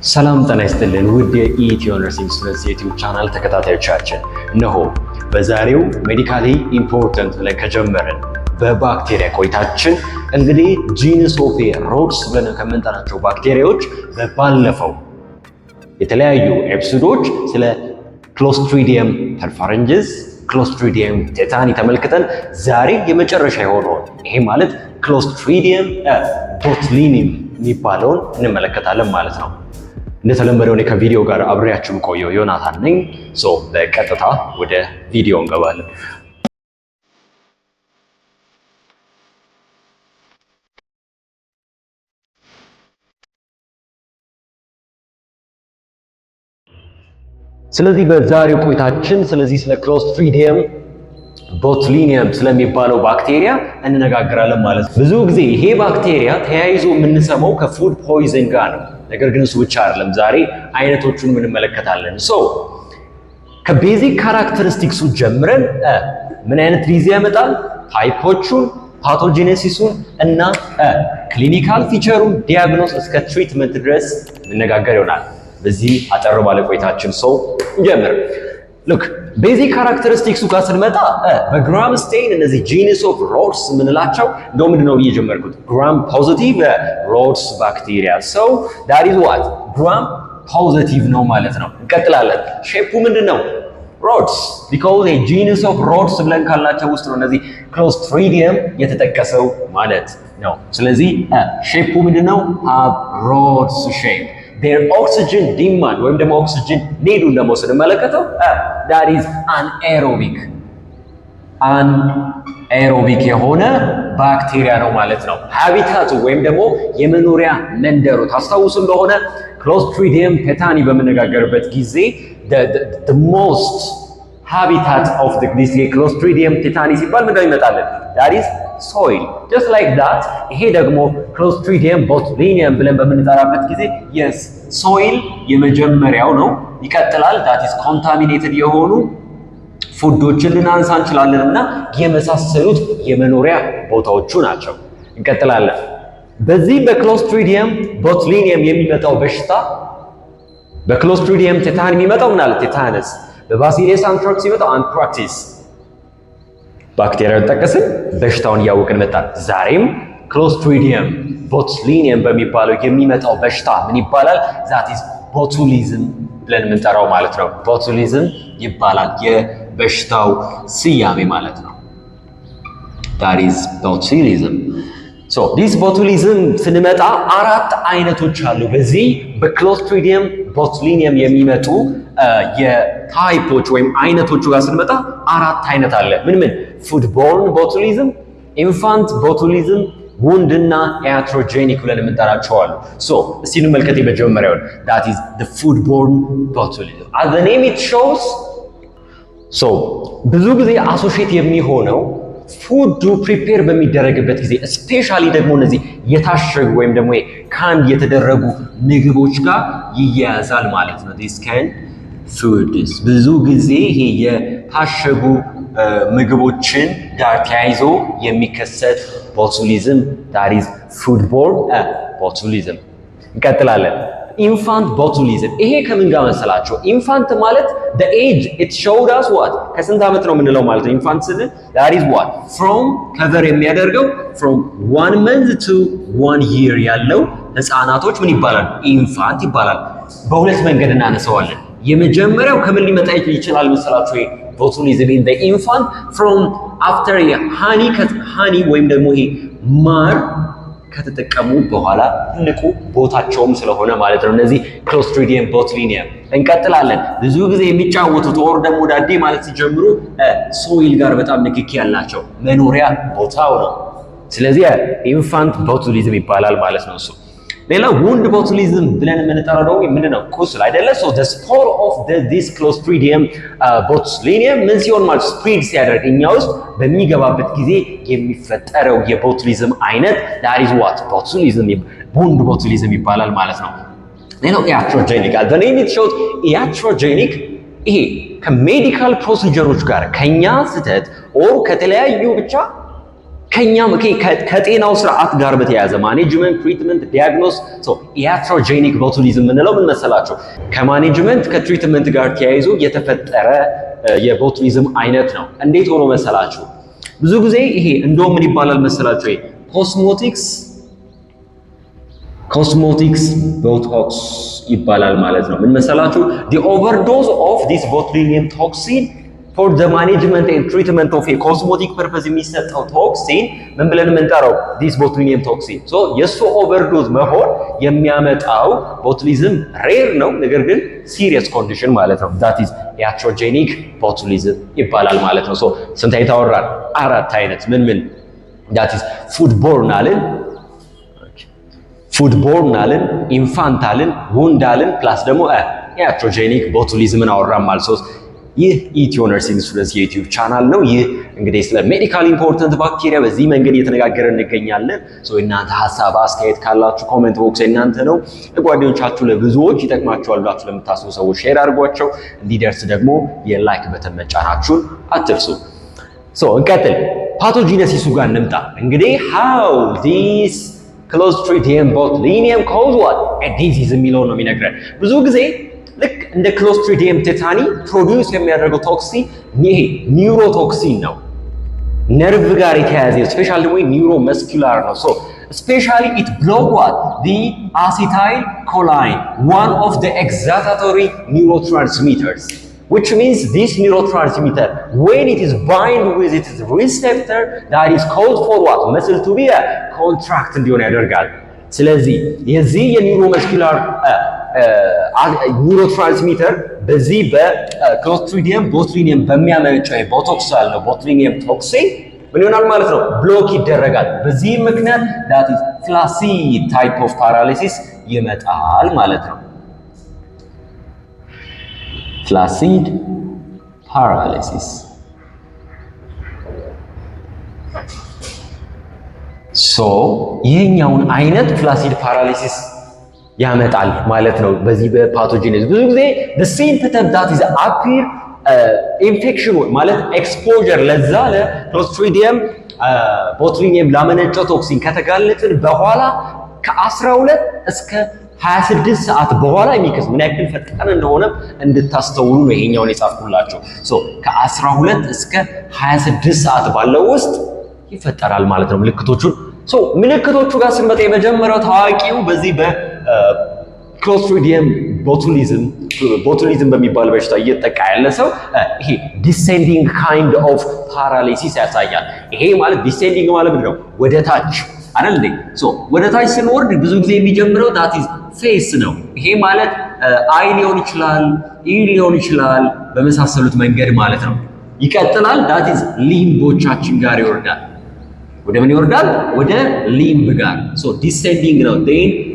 ሰላም ጤና ይስጥልን ውድ የኢትዮ ነርሲንግ ስቱደንትስ ዩቲዩብ ቻናል ተከታታዮቻችን፣ እነሆ በዛሬው ሜዲካሊ ኢምፖርታንት ብለን ከጀመርን በባክቴሪያ ቆይታችን እንግዲህ ጂንስ ኦፍ ሮድስ ብለን ከምንጠራቸው ባክቴሪያዎች ባለፈው የተለያዩ ኤፒሶዶች ስለ ክሎስትሪዲየም ፐርፋረንጅስ፣ ክሎስትሪዲየም ቴታኒ ተመልክተን ዛሬ የመጨረሻ የሆነውን ይሄ ማለት ክሎስትሪዲየም ቦቱሊኒም የሚባለውን እንመለከታለን ማለት ነው። እንደተለመደው እኔ ከቪዲዮ ጋር አብሬያችሁ ቆየው ዮናታን ነኝ። በቀጥታ ወደ ቪዲዮ እንገባለን። ስለዚህ በዛሬው ቆይታችን ስለ ክሎስትሪዲየም ቦቱሊኒየም ስለሚባለው ባክቴሪያ እንነጋገራለን ማለት ነው። ብዙ ጊዜ ይሄ ባክቴሪያ ተያይዞ የምንሰማው ከፉድ ፖይዝን ጋር ነው። ነገር ግን እሱ ብቻ አይደለም። ዛሬ አይነቶቹን እንመለከታለን። ከቤዚክ ካራክተሪስቲክሱ ጀምረን ምን አይነት ዲዚዝ ያመጣል፣ ታይፖቹን፣ ፓቶጂኔሲሱን እና ክሊኒካል ፊቸሩን ዲያግኖስ እስከ ትሪትመንት ድረስ እንነጋገር ይሆናል። በዚህ አጠር ባለ ቆይታችን እንጀምር። ሉክ ቤዚክ ካራክተሪስቲክሱ ጋር ስንመጣ በግራም ስቴን እነዚህ ጂንስ ኦፍ ሮድስ የምንላቸው እንደው ምንድነው ብዬ ጀመርኩት ግራም ፖዚቲቭ ሮድስ ባክቴሪያ ዳት ኢዝ ዋት ግራም ፖዚቲቭ ነው ማለት ነው። እንቀጥላለን። ሼፑ ምንድነው? ሮድስ ቢኮዝ ጂንስ ኦፍ ሮድስ ብለን ካልናቸው ውስጥ ነው እነዚህ ክሎስትሪዲየም የተጠቀሰው ማለት ነው። ስለዚህ ሼፑ ምንድነው? ሃቭ ሮድስ ሼፕ their oxygen demand ወይም ደግሞ ኦክሲጅን ኒዱን ደግሞ ስንመለከተው that is anaerobic የሆነ ባክቴሪያ ነው ማለት ነው። ሃቢታቱ ወይም ደግሞ የመኖሪያ መንደሩ ታስታውሱ እንደሆነ ክሎስትሪዲየም ቴታኒ በመነጋገርበት ጊዜ the most habitat of the ክሎስትሪዲየም ቴታኒ ሲባል ምንድነው ይመጣልን? that is soil just like that። ይሄ ደግሞ ክሎስትሪዲየም ቦቱሊኒየም ብለን በምንጠራበት ጊዜ yes soil የመጀመሪያው ነው። ይቀጥላል that is contaminated የሆኑ ፉዶችን ልናንሳ እንችላለን እና የመሳሰሉት የመኖሪያ ቦታዎቹ ናቸው። እንቀጥላለን። በዚህ በክሎስትሪዲየም ቦቱሊኒየም የሚመጣው በሽታ በክሎስትሪዲየም ቴታኒ የሚመጣው ምናለ ቴታነስ፣ በባሲሊየስ አንትራክስ የሚመጣው አንትራክሲስ ባክቴሪያውን ጠቀስን፣ በሽታውን እያወቅን መጣን። ዛሬም ክሎስትሪዲየም ቦቱሊኒየም በሚባለው የሚመጣው በሽታ ምን ይባላል? ዛት ኢዝ ቦቱሊዝም ብለን የምንጠራው ማለት ነው። ቦቱሊዝም ይባላል የበሽታው ስያሜ ማለት ነው። ዳት ኢዝ ቦቱሊዝም። ዲስ ቦቱሊዝም ስንመጣ አራት አይነቶች አሉ። በዚህ በክሎስትሪዲየም ቦቱሊኒየም የሚመጡ የታይፖች ወይም አይነቶቹ ጋር ስንመጣ አራት አይነት አለ። ምን ፉድቦርን ቦቱሊዝም፣ ኢንፋንት ቦቱሊዝም፣ ውንድ እና ያትሮጄኒክ ብለን የምንጠራቸው አሉ። እስቲ እንመልከት የመጀመሪያውን that is the foodborne botulism. as the name it shows ብዙ ጊዜ አሶሺየት የሚሆነው ፉዱ ፕሪፔር በሚደረግበት ጊዜ ስፔሻሊ ደግሞ እነዚህ የታሸጉ ወይም ደግሞ ካንድ የተደረጉ ምግቦች ጋር ይያያዛል ማለት ነው። this kind foods ብዙ ጊዜ ይሄ የታሸጉ ምግቦችን ጋር ተያይዞ የሚከሰት ቦቱሊዝም that is foodborne botulism። እንቀጥላለን። ኢንፋንት ቦቱሊዝም ይሄ ከምን ጋር መሰላቸው? ኢንፋንት ማለት the age it showed us what ከስንት ዓመት ነው የምንለው ማለት ነው። ኢንፋንት ስንል that is what from cover የሚያደርገው from 1 month to 1 year ያለው ህፃናቶች ምን ይባላል? ኢንፋንት ይባላል። በሁለት መንገድ እናነሳዋለን። የመጀመሪያው ከምን ሊመጣ ይችላል መሰላችሁ? ቦቱሊዝም in the infant from after honey ወይም ደግሞ ይሄ ማር ከተጠቀሙ በኋላ ትልቁ ቦታቸውም ስለሆነ ማለት ነው እነዚህ ክሎስትሪዲየም ቦቱሊኒየም። እንቀጥላለን። ብዙ ጊዜ የሚጫወቱት ወር ደግሞ ዳዴ ማለት ሲጀምሩ ሶይል ጋር በጣም ንክኪ ያላቸው መኖሪያ ቦታው ነው። ስለዚህ ኢንፋንት ቦቱሊዝም ይባላል ማለት ነው እሱ። ሌላ ውንድ ቦቱሊዝም ብለን የምንጠራው ደግሞ ምንድነው? ቁስል አይደለ? the spore of this clostridium botulinum ምን ሲሆን ማለት ስፕሪድ ሲያደርግ እኛ ውስጥ በሚገባበት ጊዜ የሚፈጠረው የቦቱሊዝም አይነት that is what botulism ውንድ ቦቱሊዝም ይባላል ማለት ነው። ሌላው iatrogenic the name it shows iatrogenic ይሄ ከሜዲካል ፕሮሲጀሮች ጋር ከኛ ስህተት ኦር ከተለያዩ ብቻ ከጤናው ስርዓት ጋር በተያያዘ ማኔጅመንት፣ ትሪትመንት፣ ዲያግኖስ ኢያትሮጄኒክ ቦቱሊዝም የምንለው ምን መሰላችሁ? ከማኔጅመንት ከትሪትመንት ጋር ተያይዞ የተፈጠረ የቦቱሊዝም አይነት ነው። እንዴት ሆኖ መሰላችሁ? ብዙ ጊዜ ይሄ እንደውም ምን ይባላል መሰላችሁ? ኮስሞቲክስ ቦቶክስ ይባላል ማለት ነው። ምን መሰላችሁ? the overdose of this botulinum toxin for the management and treatment of a cosmetic purpose የሚሰጠው ቶክሲን ምን ብለን የምንጠራው? this botulinum toxin so የሱ ኦቨርዶዝ መሆን የሚያመጣው ቦቱሊዝም ሬር ነው፣ ነገር ግን ሲሪየስ ኮንዲሽን ማለት ነው። that is iatrogenic botulism ይባላል ማለት ነው። so ስንት አይነት አወራን? 4 አይነት። ምን that is foodborne አልን፣ ፉድቦርናልን፣ ኢንፋንታልን፣ ውንዳልን ፕላስ ደግሞ iatrogenic ቦቱሊዝምን አወራን ማለት ነው። ይህ ኢትዮ ነርሲንግ ስቱደንትስ የዩቲዩብ ቻናል ነው። ይህ እንግዲህ ስለ ሜዲካል ኢምፖርታንት ባክቴሪያ በዚህ መንገድ እየተነጋገርን እንገኛለን። እናንተ ሀሳብ አስተያየት ካላችሁ ኮሜንት ቦክስ እናንተ ነው። ለጓደኞቻችሁ ለብዙዎች ይጠቅማቸዋል ብላችሁ ለምታስቡ ሰዎች ሼር አድርጓቸው። እንዲደርስ ደግሞ የላይክ በተን መጫናችሁን አትርሱ። እንቀጥል። ፓቶጂነሲሱ ጋር እንምጣ። እንግዲህ how this Clostridium botulinum cause what? a disease የሚለው ነው የሚነግረን። ብዙ ጊዜ ልክ እንደ Clostridium tetani ፕሮዲውስ የሚያደርገው ቶክሲን ይሄ ኒውሮቶክሲን ነው። ነርቭ ጋር የተያያዘ ስፔሻሊ ደግሞ ኒውሮመስኩላር ነው። especially it block what? the acetylcholine, one of the excitatory neurotransmitters, which means this neurotransmitter when it is bind with its receptor that is caused for what? muscle to be a contract እንዲሆን ያደርጋል። ስለዚህ የዚህ የኒውሮመስኩላር ኒውሮትራንስሚተር በዚህ በክሎስትሪዲየም ቦቱሊኒየም በሚያመነጨው ቦቶክስ ያለው ቦቱሊኒየም ቶክሲን ምን ይሆናል ማለት ነው? ብሎክ ይደረጋል። በዚህ ምክንያት that is flaccid type of paralysis ይመጣል ማለት ነው። flaccid paralysis ይህኛውን አይነት ፍላሲድ ፓራሊሲስ ያመጣል ማለት ነው። በዚህ በፓቶጂነስ ብዙ ጊዜ the symptom that is appear infection ማለት exposure ለዛ ለክሎስትሪዲየም ቦቱሊኒየም ላመነጨው ቶክሲን ከተጋለጥን በኋላ ከ12 እስከ 26 ሰዓት በኋላ የሚከስ ምን ያክል ፈጣን እንደሆነ እንድታስተውሉ ነው ይሄኛውን የጻፍኩላችሁ። ከ12 እስከ 26 ሰዓት ባለው ውስጥ ይፈጠራል ማለት ነው ምልክቶቹን። ምልክቶቹ ጋር ስንመጣ የመጀመሪያው ታዋቂው በዚህ በክሎስትሪዲየም ቦቱሊዝም በሚባል በሽታ እየተጠቃ ያለ ሰው ይሄ ዲሴንዲንግ ካይንድ ኦፍ ፓራሊሲስ ያሳያል። ይሄ ማለት ዲሴንዲንግ ማለት ምንድነው? ወደ ታች አይደል እንዴ? ወደ ታች ስንወርድ ብዙ ጊዜ የሚጀምረው that is ፌስ ነው። ይሄ ማለት አይ ሊሆን ይችላል፣ ኢር ሊሆን ይችላል፣ በመሳሰሉት መንገድ ማለት ነው። ይቀጥላል that is ሊምቦቻችን ጋር ይወርዳል። ወደ ምን ይወርዳል? ወደ ሊምብ ጋር ዲሴንዲንግ ነው።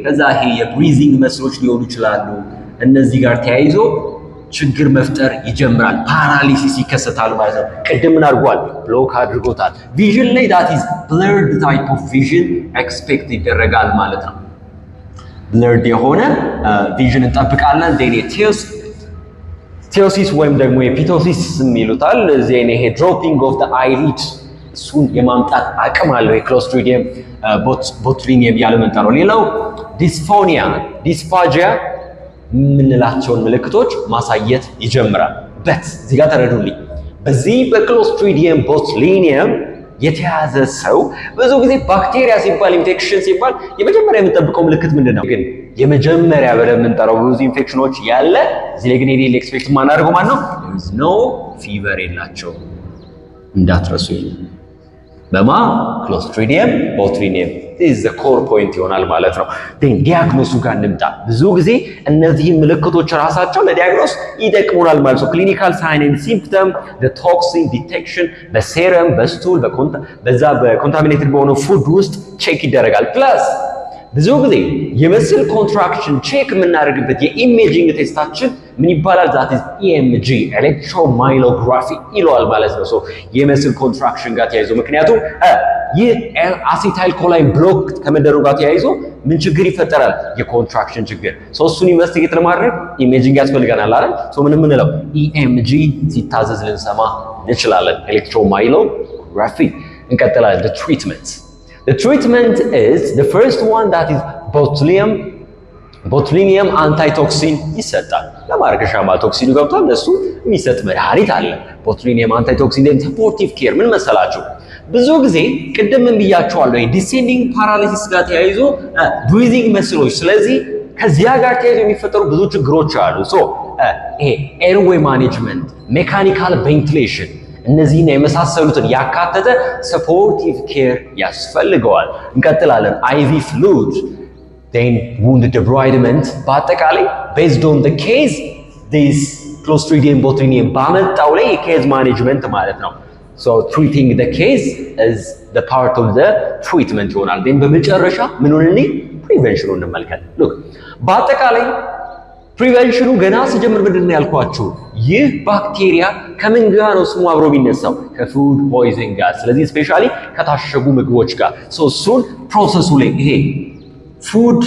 ከዛ ይሄ የብሪዚንግ መስሎች ሊሆኑ ይችላሉ። እነዚህ ጋር ተያይዞ ችግር መፍጠር ይጀምራል። ፓራሊሲስ ይከሰታል ማለት ነው። ቅድም ምን አድርጓል? ብሎክ አድርጎታል። ቪዥን ላይ that is blurred type of vision expect ይደረጋል ማለት ነው። blurred የሆነ ቪዥን እንጠብቃለን። ቴዎሲስ ወይም ደግሞ የፒቶሲስ የሚሉታል። እዚህ ይሄ dropping of the eyelid እሱን የማምጣት አቅም አለው የክሎስትሪዲየም ቦቱሊኒየም ያለ መንጠራው። ሌላው ዲስፋጂያ የምንላቸውን ምልክቶች ማሳየት ይጀምራል። እዚህ ጋር ተረዱልኝ። በዚህ በክሎስትሪዲየም ቦቱሊኒየም የተያዘ ሰው ብዙ ጊዜ ባክቴሪያ ሲባል ኢንፌክሽን ሲባል የመጀመሪያ የምንጠብቀው ምልክት ምንድን ነው? ግን የመጀመሪያ ብለን የምንጠራው ብዙ ኢንፌክሽኖች ያለ እዚህ ላይ ግን የሌለ ኤክስፔክት ማናደርገው ማለት ነው ኖ ፊቨር የላቸው እንዳትረሱ። በማ ክሎስትሪዲየም ቦቱሊኒየም is the core point ይሆናል ማለት ነው። ዲያግኖሱ ጋር እንምጣ። ብዙ ጊዜ እነዚህ ምልክቶች ራሳቸው ለዲያግኖስ ይጠቅሙናል ማለት ነው። ክሊኒካል ሳይን ኤንድ ሲምፕተም the toxin detection በሴረም በስቱል በዛ በኮንታሚኔትድ በሆነው ፉድ ውስጥ ቼክ ይደረጋል። ፕላስ ብዙ ጊዜ የመስል ኮንትራክሽን ቼክ የምናደርግበት የኢሜጂንግ ቴስታችን ምን ይባላል? ዛት ኢዝ ኢኤምጂ ኤሌክትሮማይሎግራፊ ይለዋል ማለት ነው። የመስል ኮንትራክሽን ጋር ተያይዞ ምክንያቱም ይህ አሴታይል ኮላይን ብሎክ ከመደረጉ ጋር ተያይዞ ምን ችግር ይፈጠራል? የኮንትራክሽን ችግር። እሱን ኢንቨስቲጌት ለማድረግ ኢሜጂንግ ያስፈልገናል አይደል? ምን የምንለው ኢኤምጂ ሲታዘዝ ልንሰማ እንችላለን። ኤሌክትሮማይሎግራፊ እንቀጥላለን። the treatment is the first one that is botulinum አንታይቶክሲን ይሰጣል። ለማርከሻ ቶክሲኑ ገብቷል ለሱ የሚሰጥ መድኃኒት አለ። botulinum አንታይቶክሲን then supportive care ምን መሰላችሁ? ብዙ ጊዜ ቅድም ምን ብያችኋለሁ ዲሴንዲንግ ፓራሊሲስ ጋር ተያይዞ ብሪዚንግ መስሎች ስለዚህ ከዚያ ጋር ተያይዞ የሚፈጠሩ ብዙ ችግሮች አሉ። ይሄ ኤርዌይ ማኔጅመንት፣ ሜካኒካል ቬንቲሌሽን እነዚህን የመሳሰሉትን ያካተተ ሰፖርቲቭ ኬር ያስፈልገዋል። እንቀጥላለን። አይቪ ፍሉድ then wound debridement በአጠቃላይ based on the case this Clostridium botulinum ባመጣው ላይ የኬዝ ማኔጅመንት ማለት ነው። so treating the case is the part of the treatment ይሆናል። then በመጨረሻ ምኑን ፕሪቨንሽኑን እንመልከት። look በአጠቃላይ ፕሪቨንሽኑ ገና ስጀምር ምንድን ነው ያልኳችሁ? ይህ ባክቴሪያ ከምን ጋር ነው ስሙ አብሮ የሚነሳው? ከፉድ ፖይዝን ጋር። ስለዚህ ስፔሻሊ ከታሸጉ ምግቦች ጋር እሱን ፕሮሰሱ ላይ ይሄ ፉድ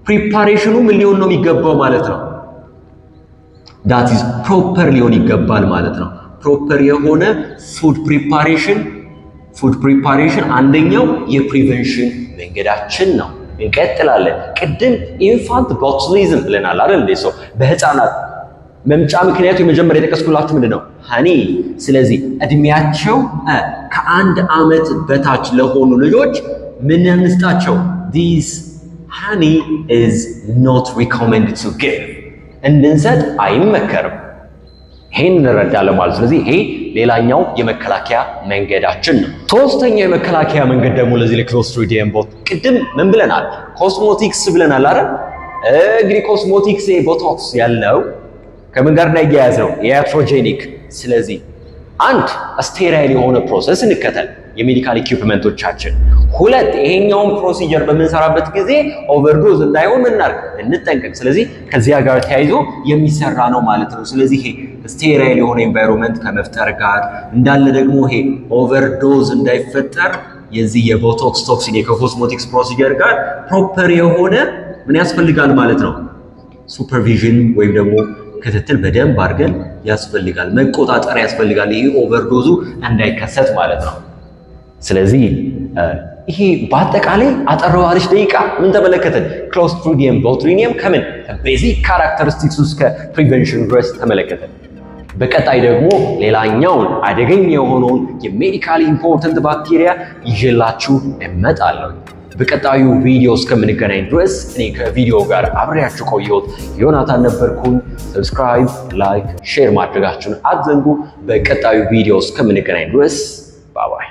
ፕሪፓሬሽኑ ምን ሊሆን ነው የሚገባው ማለት ነው? that is ፕሮፐር ሊሆን ይገባል ማለት ነው። ፕሮፐር የሆነ ፉድ ፕሪፓሬሽን አንደኛው የፕሪቨንሽን መንገዳችን ነው። እንቀጥላለን። ቅድም ኢንፋንት ቦቱሊዝም ብለናል አይደል? ሰው በህፃናት መምጫ ምክንያቱ የመጀመሪያ የጠቀስኩላችሁ ምንድነው? ሃኒ። ስለዚህ እድሜያቸው ከ1 ዓመት በታች ለሆኑ ልጆች ምን እንስጣቸው? this honey is not recommended to give እንድንሰጥ አይመከርም። ይሄን እንረዳለን ማለት። ስለዚህ ይሄ ሌላኛው የመከላከያ መንገዳችን ነው። ሶስተኛው የመከላከያ መንገድ ደግሞ ለዚህ ለክሎስትሪዲየም ቅድም ምን ብለናል? ኮስሞቲክስ ብለናል አይደል? እንግዲህ ኮስሞቲክስ ቦቶክስ ያለው ከምን ጋር እንዳያያዝ ነው? የያትሮጄኒክ። ስለዚህ አንድ ስቴራይል የሆነ ፕሮሰስ እንከተል የሜዲካል ኢኩዊፕመንቶቻችን። ሁለት ይሄኛውን ፕሮሲጀር በምንሰራበት ጊዜ ኦቨርዶዝ እንዳይሆን እንጠንቀቅ። ስለዚህ ከዚያ ጋር ተያይዞ የሚሰራ ነው ማለት ነው። ስለዚህ ይሄ ስቴራይል የሆነ ኤንቫይሮንመንት ከመፍጠር ጋር እንዳለ ደግሞ ይሄ ኦቨርዶዝ እንዳይፈጠር የዚህ የቦቶክስ ቶክሲን ከኮስሞቲክስ ፕሮሲጀር ጋር ፕሮፐር የሆነ ምን ያስፈልጋል ማለት ነው? ሱፐርቪዥን ወይም ደግሞ ክትትል በደንብ አድርገን ያስፈልጋል፣ መቆጣጠር ያስፈልጋል። ይሄ ኦቨርዶዙ እንዳይከሰት ማለት ነው። ስለዚህ ይሄ በአጠቃላይ አጠር ባለች ደቂቃ ምን ተመለከትን? ክሎስትሪዲየም ቦቱሊኒየም ከምን ቤዚክ ካራክተሪስቲክስ ውስጥ ከፕሪቨንሽን ድረስ ተመለከትን። በቀጣይ ደግሞ ሌላኛውን አደገኛ የሆነውን የሜዲካሊ ኢምፖርታንት ባክቴሪያ ይዤላችሁ እመጣለሁ። በቀጣዩ ቪዲዮ እስከምንገናኝ ድረስ እኔ ከቪዲዮ ጋር አብሬያችሁ ቆየሁት ዮናታን ነበርኩኝ። ሰብስክራይብ፣ ላይክ፣ ሼር ማድረጋችሁን አትዘንጉ። በቀጣዩ ቪዲዮ እስከምንገናኝ ድረስ ባባይ።